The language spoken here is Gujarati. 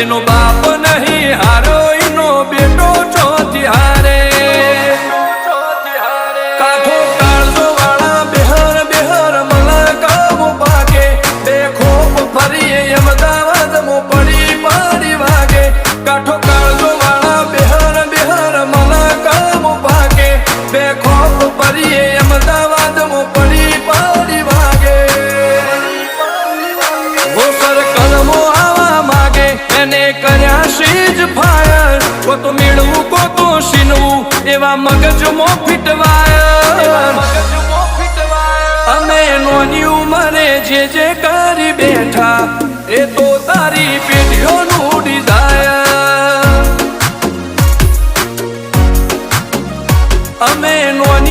જેનો બાપ નહીં હારો એનો બેટો ચોથી હારે કાઠો કાળજો વાળા બેહર બેહર મલકાવો પાકે બે ખોપ ફરીએ અમદાવાદ મો પડી પડી વાગે કાઠો કાળજો વાળા બેહર બેહર મલકાવો પાકે બે ખોપ ફરીએ અમદાવાદ મો પડી પડી વાગે હોસર કલમો આવા માગે એને કર્યા શીજ ફાયર કો તો મેળવું કો તો શીનવું એવા મગજમાં ફીટવાય અમે નોની ઉંમરે જે કરી બેઠા એ તો